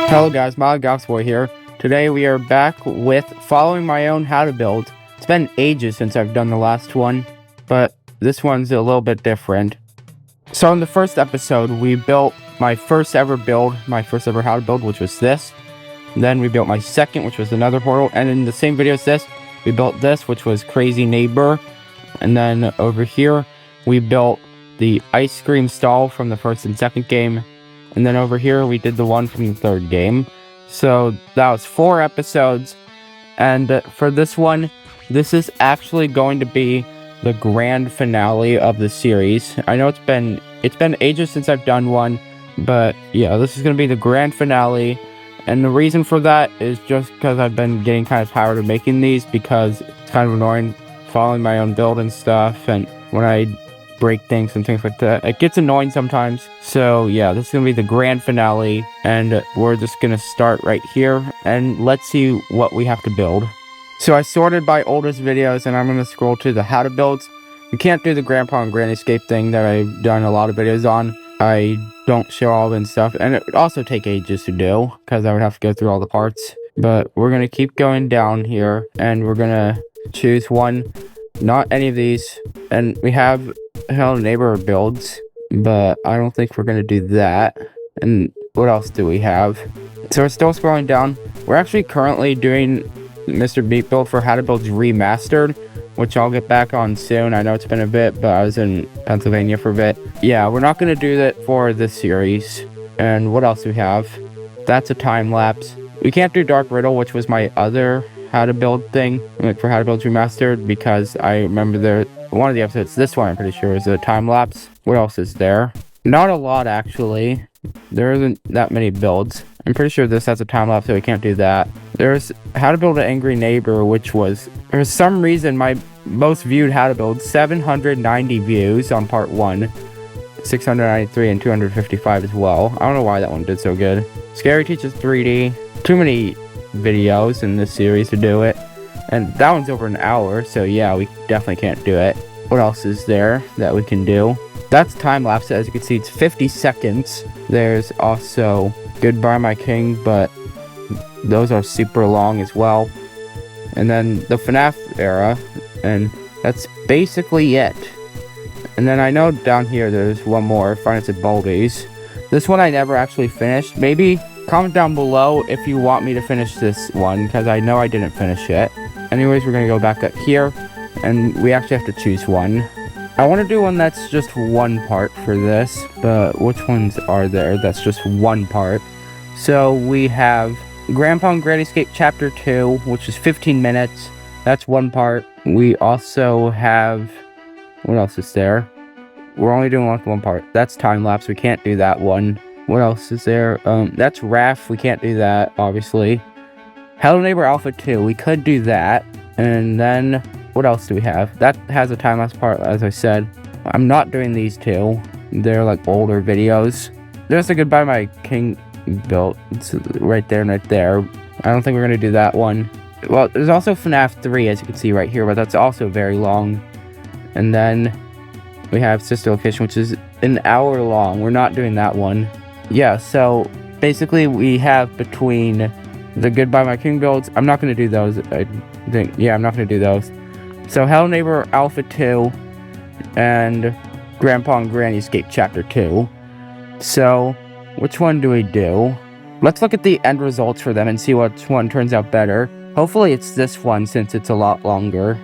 Hello guys, ModGoxBoy here. Today we are back with following my own how to build. It's been ages since I've done the last one, but this one's a little bit different. So in the first episode, we built my first ever how to build, which was this. Then we built my second, which was another portal, and in the same video as this, we built this, which was Crazy Neighbor. And then over here, we built the ice cream stall from the first and second game. And then over here, we did the one from the third game. So that was 4 episodes. And for this one, this is actually going to be the grand finale of the series. I know it's been ages since I've done one, but yeah, this is going to be the grand finale. And the reason for that is just because I've been getting kind of tired of making these, because it's kind of annoying following my own build and stuff. And when I break things and things like that, it gets annoying sometimes. So yeah, this is gonna be the grand finale, and we're just gonna start right here and let's see what we have to build. So I sorted by oldest videos, and I'm gonna scroll to the how to builds. You can't do the grandpa and granny escape thing that I've done a lot of videos on. I don't show all of it and stuff, and it would also take ages to do because I would have to go through all the parts. But we're gonna keep going down here, and we're gonna choose one, not any of these. And we have Hello Neighbor builds, but I don't think we're gonna do that. And what else do we have? So we're still scrolling down. We're actually currently doing Mr. Beat build for How to Build Remastered, which I'll get back on soon. I know it's been a bit, but I was in Pennsylvania for a bit. Yeah, we're not gonna do that for this series. And what else do we have? That's a time lapse. We can't do Dark Riddle, which was my other how to build thing, like for How to Build Remastered, because I remember one of the episodes, this one I'm pretty sure, is a time lapse. What else is there? Not a lot, actually. There isn't that many builds. I'm pretty sure this has a time lapse, so we can't do that. There's How to Build an Angry Neighbor, which was, for some reason, my most viewed how to build, 790 views on part 1, 693 and 255 as well. I don't know why that one did so good. Scary Teaches 3D. Too many videos in this series to do it. And that one's over an hour, so yeah, we definitely can't do it. What else is there that we can do? That's time lapse. As you can see, it's 50 seconds. There's also Goodbye My King, but those are super long as well. And then the FNAF era, and that's basically it. And then I know down here there's one more, Finance at Baldi's. This one I never actually finished. Maybe comment down below if you want me to finish this one, because I know I didn't finish it. Anyways, we're gonna go back up here, and we actually have to choose one. I want to do one that's just one part for this, but which ones are there that's just one part? So we have Grandpa and Granny Escape Chapter 2, which is 15 minutes. That's one part. We also have, what else is there? We're only doing one part. That's time lapse. We can't do that one. What else is there? That's RAF. We can't do that, obviously. Hello Neighbor Alpha 2. We could do that. And then, what else do we have? That has a time lapse part, as I said. I'm not doing these two. They're like older videos. There's a Goodbye My King built. It's right there and right there. I don't think we're gonna do that one. Well, there's also FNAF 3, as you can see right here, but that's also very long. And then we have Sister Location, which is an hour long. We're not doing that one. Yeah, so basically we have between the Goodbye My King builds. I'm not going to do those. I think, yeah, I'm not going to do those. So Hello Neighbor Alpha 2 and Grandpa and Granny Escape Chapter 2. So which one do we do? Let's look at the end results for them and see which one turns out better. Hopefully it's this one, since it's a lot longer.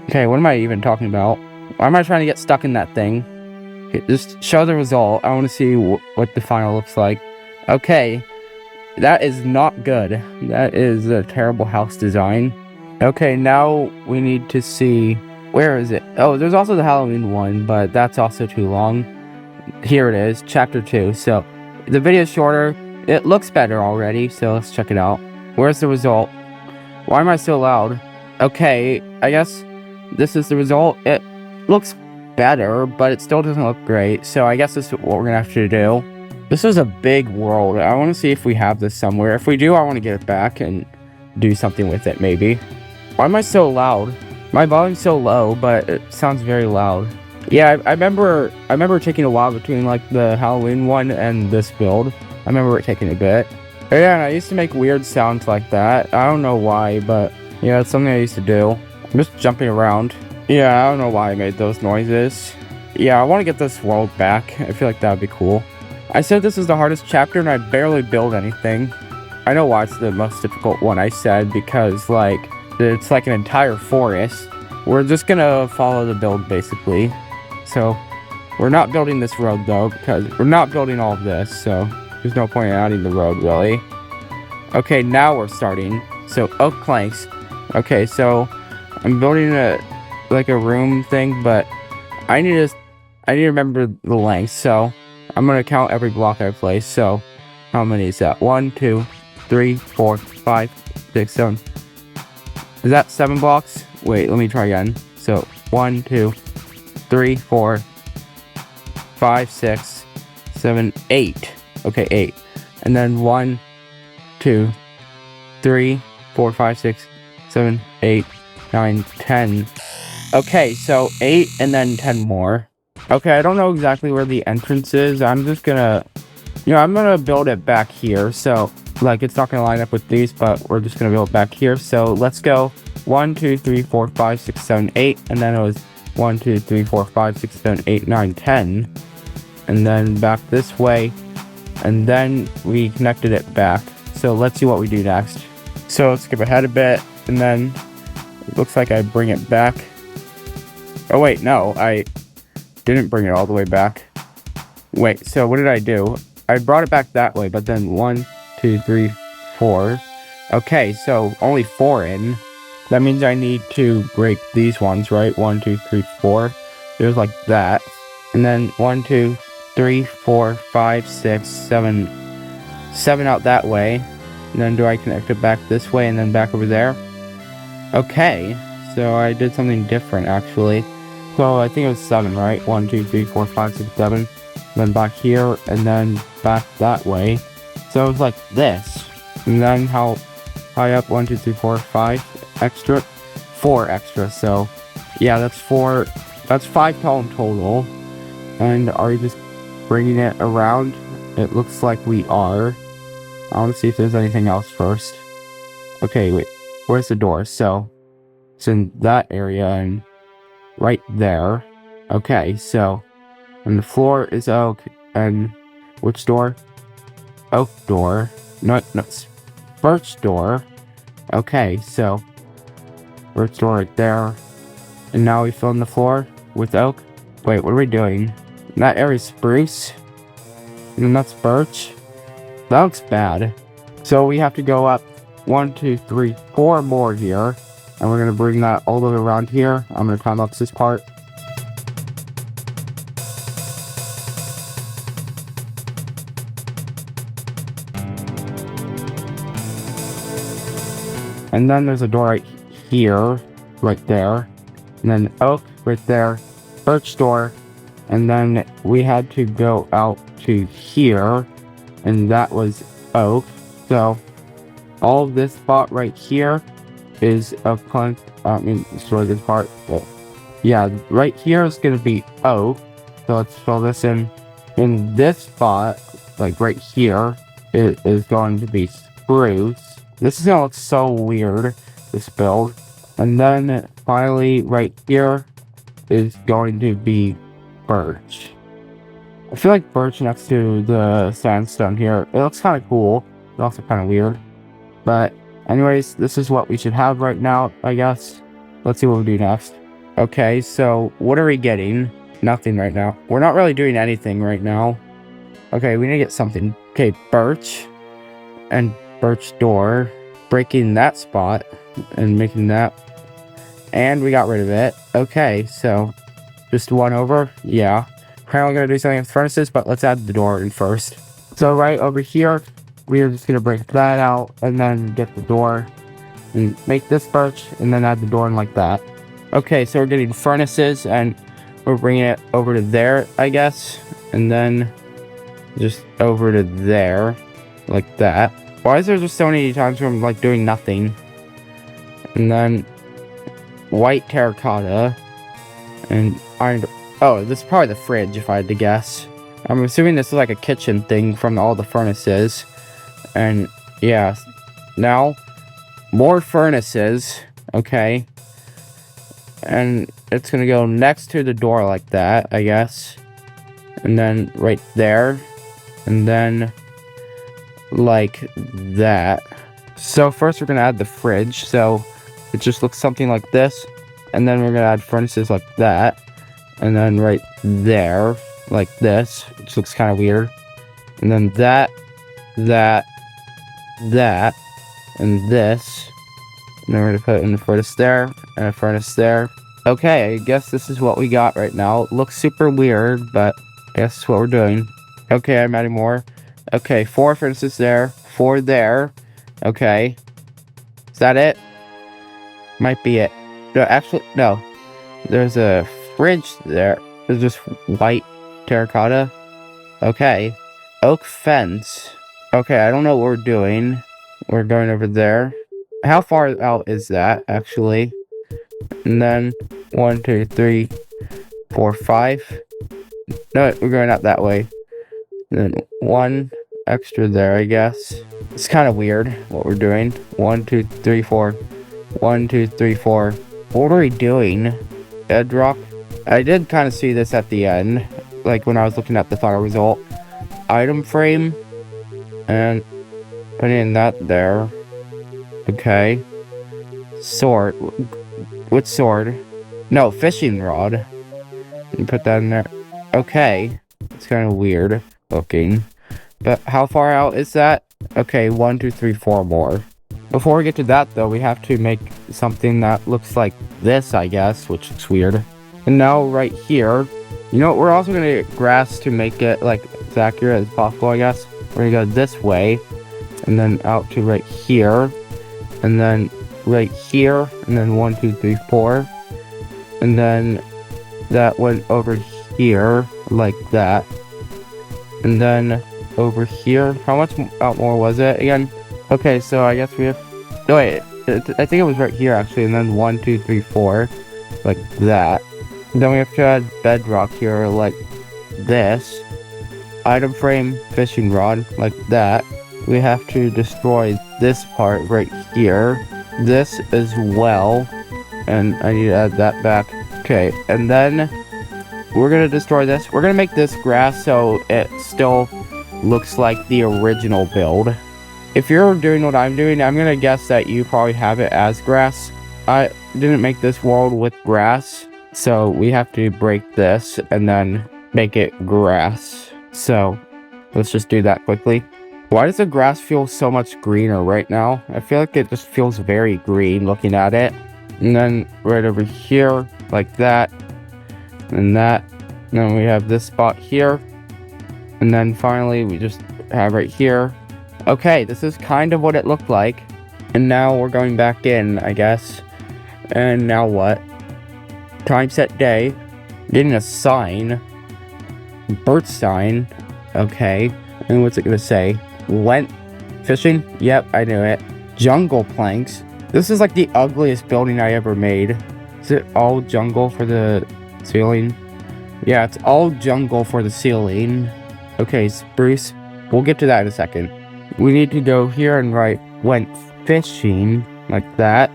Okay, what am I even talking about? Why am I trying to get stuck in that thing? Okay, just show the result. I want to see what the final looks like. Okay, that is not good. That is a terrible house design. Okay, now we need to see, where is it? Oh, there's also the Halloween one, but that's also too long. Here it is, Chapter 2. So the video is shorter. It looks better already, so let's check it out. Where's the result? Why am I so loud? Okay, I guess this is the result. It looks better, but it still doesn't look great, so I guess this is what we're gonna have to do. This is a big world. I want to see if we have this somewhere. If we do, I want to get it back and do something with it, maybe. Why am I so loud? My volume's so low, but it sounds very loud. Yeah, I remember taking a while between like the Halloween one and this build. I remember it taking a bit. Oh, yeah, and I used to make weird sounds like that. I don't know why, but yeah, it's something I used to do. I'm just jumping around. Yeah, I don't know why I made those noises. Yeah, I want to get this world back. I feel like that would be cool. I said this is the hardest chapter and I barely build anything. I know why it's the most difficult one, I said, because like it's like an entire forest. We're just gonna follow the build basically. So we're not building this road though, because we're not building all of this, so there's no point in adding the road really. Okay, now we're starting. So oak planks. Okay, so I'm building a room thing, but I need to remember the length. So I'm gonna count every block I place. So how many is that? 1, 2, 3, 4, 5, 6, 7. Is that 7 blocks? Wait, let me try again. So 1, 2, 3, 4, 5, 6, 7, 8. Okay, 8. And then 1, 2, 3, 4, 5, 6, 7, 8, 9, 10. Okay, so 8 and then 10 more. Okay, I don't know exactly where the entrance is. I'm just gonna, I'm gonna build it back here. So, like, it's not gonna line up with these, but we're just gonna build it back here. So, let's go 1, 2, 3, 4, 5, 6, 7, 8. And then it was 1, 2, 3, 4, 5, 6, 7, 8, 9, 10. And then back this way. And then we connected it back. So, let's see what we do next. So, let's skip ahead a bit. And then it looks like I bring it back. Oh, wait, no, I didn't bring it all the way back. Wait, so what did I do? I brought it back that way, but then 1, 2, 3, 4. Okay, so only 4 in. That means I need to break these ones, right? 1, 2, 3, 4. There's like that. And then 1, 2, 3, 4, 5, 6, 7. 7 out that way. And then do I connect it back this way and then back over there? Okay, so I did something different actually. So I think it was 7, right? 1, 2, 3, 4, 5, 6, 7. Then back here, and then back that way. So it was like this. And then how high up? 1, 2, 3, 4, 5 extra. 4 extra. So yeah, that's 4. That's 5 tall in total. And are you just bringing it around? It looks like we are. I want to see if there's anything else first. Okay, wait. Where's the door? So it's in that area and right there. Okay, so and the floor is oak. And which door? Oak door. No, birch door. Okay, so birch door right there. And now we fill in the floor with oak. Wait, what are we doing? That area is spruce. And that's birch. That looks bad. So we have to go up 1, 2, 3, 4 more here. And we're gonna bring that all the way around here. I'm gonna time lapse this part. And then there's a door right here, right there. And then oak right there, birch door. And then we had to go out to here. And that was oak. So all of this spot right here is a plank. Destroy this part. Well, yeah, right here is gonna be oak. So let's fill this in. In this spot, like right here, it is going to be spruce. This is gonna look so weird, this build. And then finally, right here is going to be birch. I feel like birch next to the sandstone here. It looks kind of cool. It's also kind of weird. But anyways, this is what we should have right now, I guess. Let's see what we do next. Okay, so what are we getting? Nothing right now. We're not really doing anything right now. Okay, we need to get something. Okay, birch. And birch door. Breaking that spot. And making that. And we got rid of it. Okay, so just one over. Yeah. Apparently gonna do something with furnaces, but let's add the door in first. So right over here, we're just gonna break that out and then get the door and make this birch and then add the door in like that. Okay, so we're getting furnaces and we're bringing it over to there, I guess, and then just over to there like that. Why is there just so many times where I'm like doing nothing? And then white terracotta and iron. Oh, this is probably the fridge if I had to guess. I'm assuming this is like a kitchen thing from all the furnaces. And Yeah. Now, more furnaces. Okay. And it's gonna go next to the door like that, I guess. And then right there. And then like that. So first we're gonna add the fridge. So it just looks something like this. And then we're gonna add furnaces like that. And then right there, like this, which looks kind of weird. And then that, and this. And then we're gonna put in a furnace there, and a furnace there. Okay, I guess this is what we got right now. It looks super weird, but I guess that's what we're doing. Okay, I'm adding more. Okay, 4 furnaces there, 4 there. Okay. Is that it? Might be it. No, actually, no. There's a fridge there. There's just white terracotta. Okay. Oak fence. Okay, I don't know what we're doing. We're going over there. How far out is that, actually? And then 1, 2, 3, 4, 5. No, we're going out that way. And then 1 extra there, I guess. It's kind of weird what we're doing. 1, 2, 3, 4. 1, 2, 3, 4. What are we doing? Bedrock? I did kind of see this at the end, like when I was looking at the final result. Item frame. And putting that there. Okay. Sword. What sword? No, fishing rod. And put that in there. Okay. It's kind of weird looking. But how far out is that? Okay, 1, 2, 3, 4 more. Before we get to that, though, we have to make something that looks like this, I guess, which looks weird. And now, right here, you know, we're also going to get grass to make it, like, as accurate as possible, I guess. We're going to go this way, and then out to right here, and then right here, and then 1, 2, 3, 4. And then that went over here, like that. And then over here, how much out more was it again? Okay, so I guess we have, no wait, I think it was right here actually, and then 1, 2, 3, 4, like that. And then we have to add bedrock here, like this. Item frame, fishing rod, like that. We have to destroy this part right here. This as well. And I need to add that back. Okay, and then we're gonna destroy this. We're gonna make this grass so it still looks like the original build. If you're doing what I'm doing, I'm gonna guess that you probably have it as grass. I didn't make this world with grass, so we have to break this and then make it grass. So let's just do that quickly. Why does the grass feel so much greener right now? I feel like it just feels very green looking at it. And then right over here, like that, and that. And then we have this spot here. And then finally, we just have right here. Okay, this is kind of what it looked like. And now we're going back in, I guess. And now what? Time set day. Getting a sign. Bird sign. Okay. And what's it gonna say? Went fishing? Yep, I knew it. Jungle planks. This is like the ugliest building I ever made. Is it all jungle for the ceiling? Yeah, it's all jungle for the ceiling. Okay, spruce. We'll get to that in a second. We need to go here and write went fishing, like that.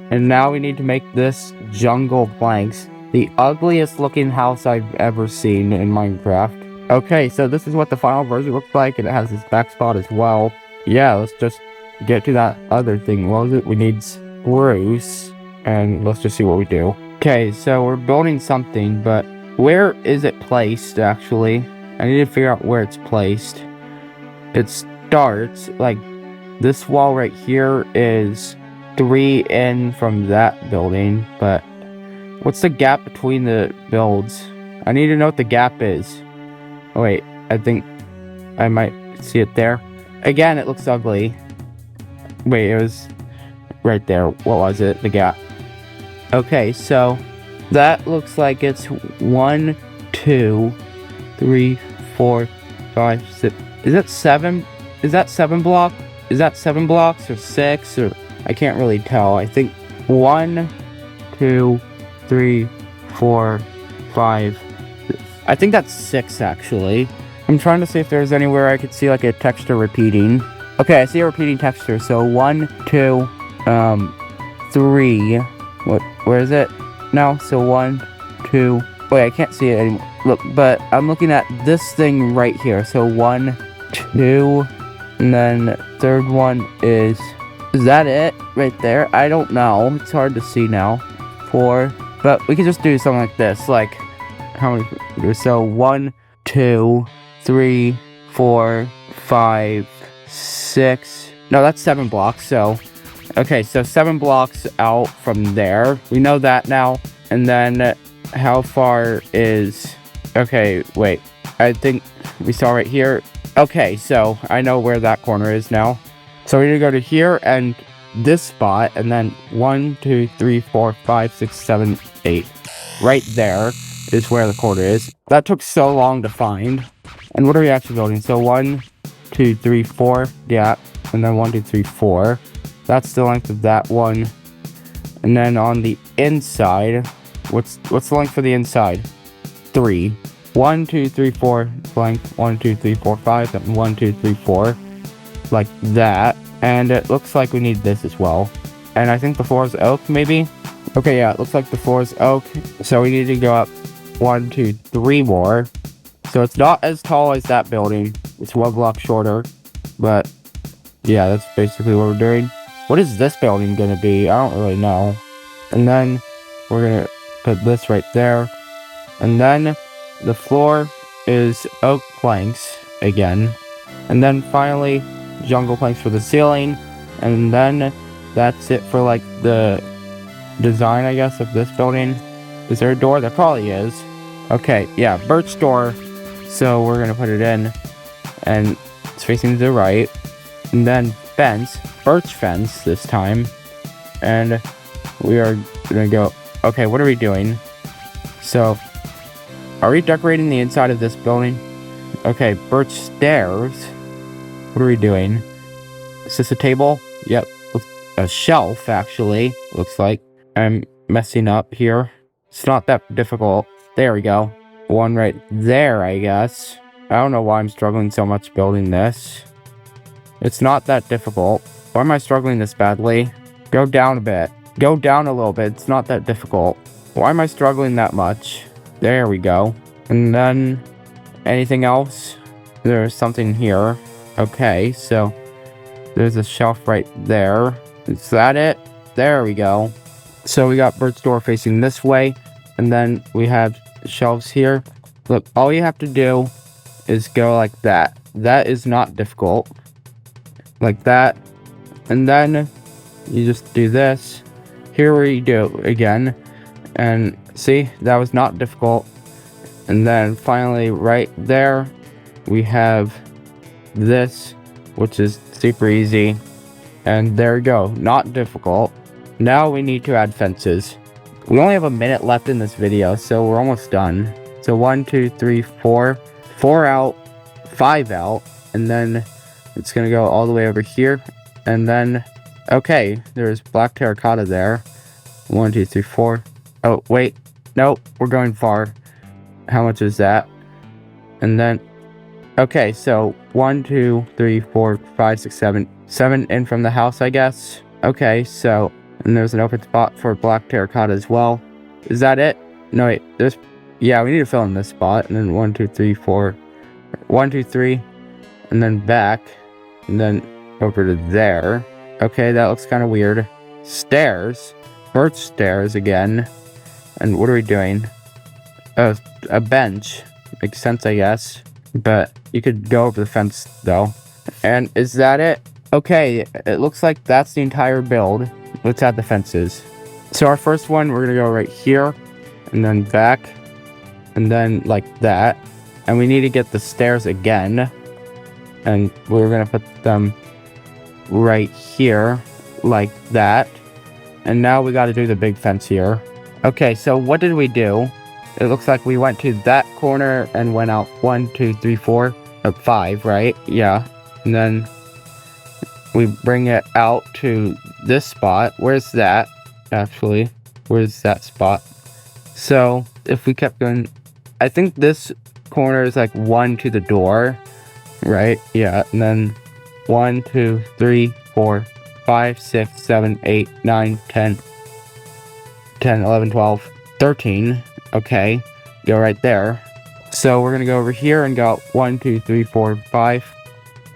And now we need to make this jungle planks. The ugliest looking house I've ever seen in Minecraft. Okay, so this is what the final version looks like, and it has this back spot as well. Yeah, let's just get to that other thing. What was it? We need spruce, and let's just see what we do. Okay, so we're building something, but where is it placed, actually? I need to figure out where it's placed. It starts, like, this wall right here is 3 in from that building, but what's the gap between the builds? I need to know what the gap is. Oh, wait, I think I might see it there. Again, it looks ugly. Wait, it was right there. What was it? The gap. Okay, so that looks like it's 1, 2, 3, 4, 5, 6. Is that 7? Is that 7 block? Is that 7 blocks or 6? Or I can't really tell. I think 1, 2, 3, 4, 5. I think that's 6 actually. I'm trying to see if there's anywhere I could see like a texture repeating. Okay, I see a repeating texture. So 1, 2, 3. Where is it? No, so 1, 2. Wait, I can't see it anymore. Look, but I'm looking at this thing right here. So 1, 2, and then third one is that it right there? I don't know. It's hard to see now. 4, but we could just do something like this. Like, how many? So 1, 2, 3, 4, 5, 6. No, that's 7 blocks. So, okay, so 7 blocks out from there. We know that now. And then how far is... Okay, wait. I think we saw right here. Okay, so I know where that corner is now. So we need to go to here and this spot, and then 1, 2, 3, 4, 5, 6, 7, 8. Right there is where the corner is. That took so long to find. And what are we actually building? So 1, 2, 3, 4. Yeah, and then 1, 2, 3, 4. That's the length of that one. And then on the inside, what's the length for the inside? 3. 1, 2, 3, 4 length. 1, 2, 3, 4, 5. And 1, 2, 3, 4. Like that. And it looks like we need this as well. And I think the floor is oak, maybe? Okay, yeah, it looks like the floor is oak. So we need to go up 1, 2, 3 more. So it's not as tall as that building. It's 1 block shorter. But yeah, that's basically what we're doing. What is this building gonna be? I don't really know. And then we're gonna put this right there. And then the floor is oak planks again. And then finally, jungle planks for the ceiling. And then that's it for like the design, I guess, of this building. Is there a door? There probably is. Okay, yeah, birch door. So we're gonna put it in. And it's facing to the right. And then fence, birch fence this time. And we are gonna go, okay, what are we doing? So, are we decorating the inside of this building? Okay, birch stairs. What are we doing? Is this a table? Yep, a shelf, actually, looks like. I'm messing up here. It's not that difficult. There we go. One right there, I guess. I don't know why I'm struggling so much building this. It's not that difficult. Why am I struggling this badly? Go down a bit. Go down a little bit. It's not that difficult. Why am I struggling that much? There we go. And then, anything else? There's something here. Okay, so there's a shelf right there. Is that it? There we go. So we got birch door facing this way. And then we have shelves here. Look, all you have to do is go like that. That is not difficult. Like that. And then you just do this. Here we do again. And see, that was not difficult. And then finally right there, we have this, which is super easy. And there we go, not difficult. Now we need to add fences. We only have a minute left in this video, so we're almost done. So 1, 2, 3, 4. 4 out, 5 out, and then it's gonna go all the way over here. And then, okay, there's black terracotta there. 1, 2, 3, 4. Oh, wait, nope, we're going far. How much is that? And then, okay, so 1, 2, 3, 4, 5, 6, 7. 7 in from the house, I guess. Okay, so, and there's an open spot for black terracotta as well. Is that it? No, wait, there's, yeah, we need to fill in this spot. And then 1, 2, 3, 4. 1, 2, 3. And then back. And then over to there. Okay, that looks kind of weird. Stairs. Birch stairs again. And what are we doing? Oh, a bench. Makes sense, I guess. But you could go over the fence, though. And is that it? Okay, it looks like that's the entire build. Let's add the fences. So our first one, we're going to go right here. And then back. And then like that. And we need to get the stairs again. And we're going to put them right here. Like that. And now we got to do the big fence here. Okay, so what did we do? It looks like we went to that corner and went out 1, 2, 3, 4, 5, right? Yeah. And then we bring it out to this spot. Where's that? Actually, where's that spot? So if we kept going, I think this corner is like 1 to the door, right? Yeah. And then 1, 2, 3, 4, 5, 6, 7, 8, 9, 10, 11, 12, 13. Okay, go right there. So we're gonna go over here and go out 1, 2, 3, 4, 5.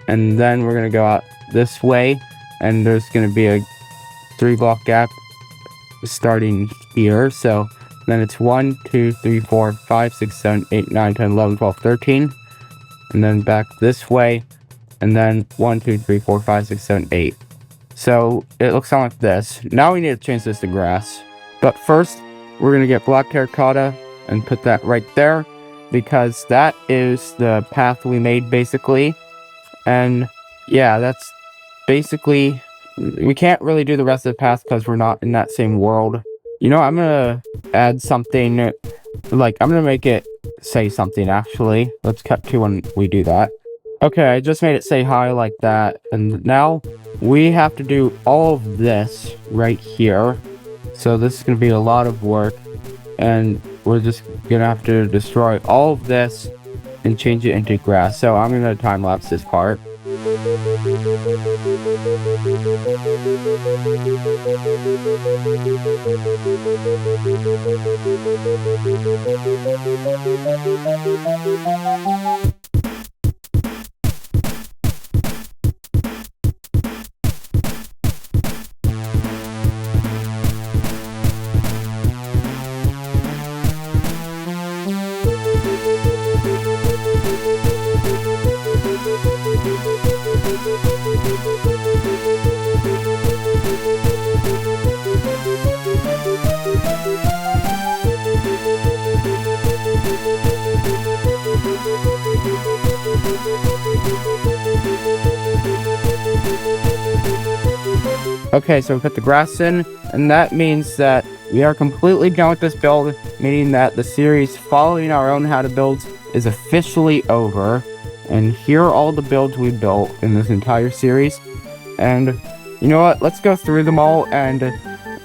And then we're gonna go out this way, and there's gonna be a 3-block gap starting here. So then it's 1, 2, 3, 4, 5, 6, 7, 8, 9, 10, 11, 12, 13. And then back this way, and then 1, 2, 3, 4, 5, 6, 7, 8. So it looks something like this. Now we need to change this to grass. But first, we're gonna get black terracotta and put that right there, because that is the path we made basically. And yeah, that's basically, we can't really do the rest of the path because we're not in that same world. You know, I'm gonna add something, like, I'm gonna make it say something actually. Let's cut to when we do that. Okay, I just made it say hi like that, and now we have to do all of this right here. So this is gonna be a lot of work, and we're just gonna have to destroy all of this and change it into grass. So I'm gonna time lapse this part. Okay, so we put the grass in, and that means that we are completely done with this build, meaning that the series following our own how to builds is officially over. And here are all the builds we built in this entire series. And you know what, let's go through them all and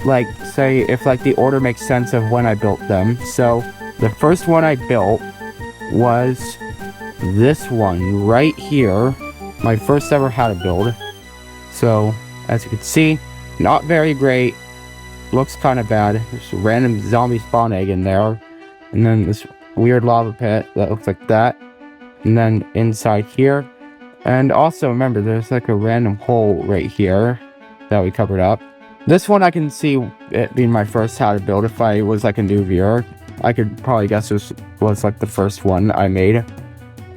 like say if like the order makes sense of when I built them. So the first one I built was this one right here, my first ever how to build. So as you can see, not very great, looks kind of bad. There's a random zombie spawn egg in there, and then this weird lava pit that looks like that, and then inside here. And also remember, there's like a random hole right here that we covered up. This one I can see it being my first how to build. If I was like a new viewer, I could probably guess this was like the first one I made.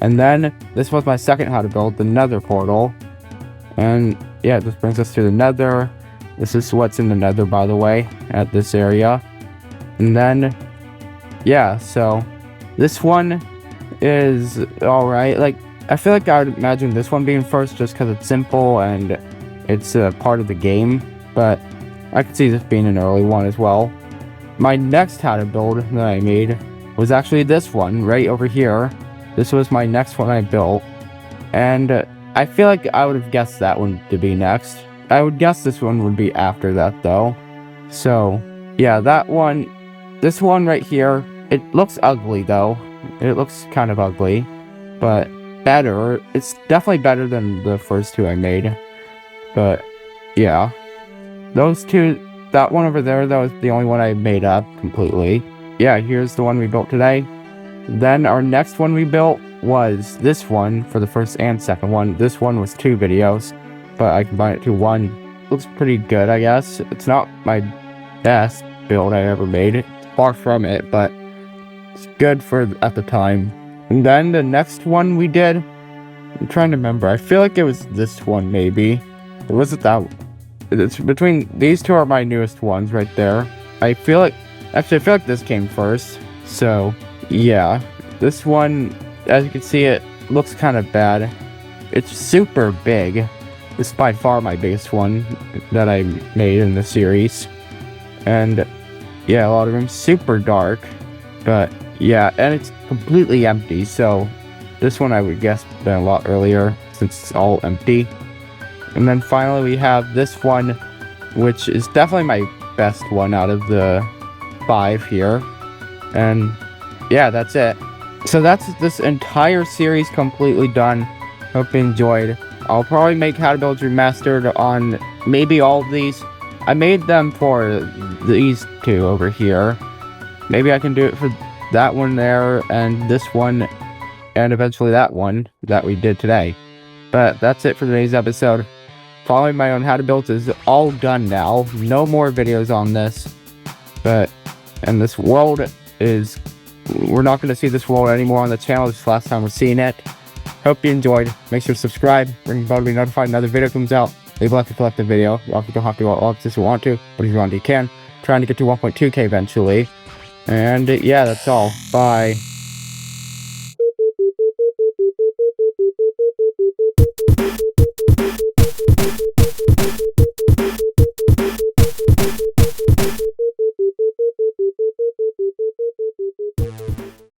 And then this was my second how to build, the nether portal. And yeah, this brings us to the nether. This is what's in the nether, by the way, at this area. And then yeah, so this one is alright. Like, I feel like I would imagine this one being first just because it's simple and it's a part of the game, but I could see this being an early one as well. My next how to build that I made was actually this one right over here. This was my next one I built, and I feel like I would have guessed that one to be next. I would guess this one would be after that though. So yeah, that one, this one right here, it looks ugly though. It looks kind of ugly, but better. It's definitely better than the first two I made. But yeah, those two, that one over there, that was the only one I made up completely. Yeah, here's the one we built today. Then our next one we built was this one for the first and second one. This one was 2 videos, but I combined it to 1. Looks pretty good, I guess. It's not my best build I ever made. It's far from it, but it's good for at the time. And then the next one we did, I'm trying to remember. I feel like it was this one, maybe. It wasn't that one. It's between these two are my newest ones right there. I feel like, actually I feel like this came first. So yeah, this one, as you can see, it looks kind of bad. It's super big. This is by far my biggest one that I made in the series. And yeah, a lot of them super dark. But yeah, and it's completely empty. So this one I would guess been a lot earlier since it's all empty. And then finally we have this one, which is definitely my best one out of the 5 here. And yeah, that's it. So that's this entire series completely done. Hope you enjoyed. I'll probably make how to build remastered on maybe all of these. I made them for these two over here. Maybe I can do it for that one there, and this one, and eventually that one that we did today. But that's it for today's episode. Following my own how to build is all done now. No more videos on this. And this world is... We're not going to see this world anymore on the channel. This is the last time we're seeing it. Hope you enjoyed. Make sure to subscribe. Ring the bell to be notified when another video comes out. Leave a like if you like the video. You don't have to watch this if you want to, but if you want to, you can. Trying to get to 1.2k eventually. And yeah, that's all. Bye.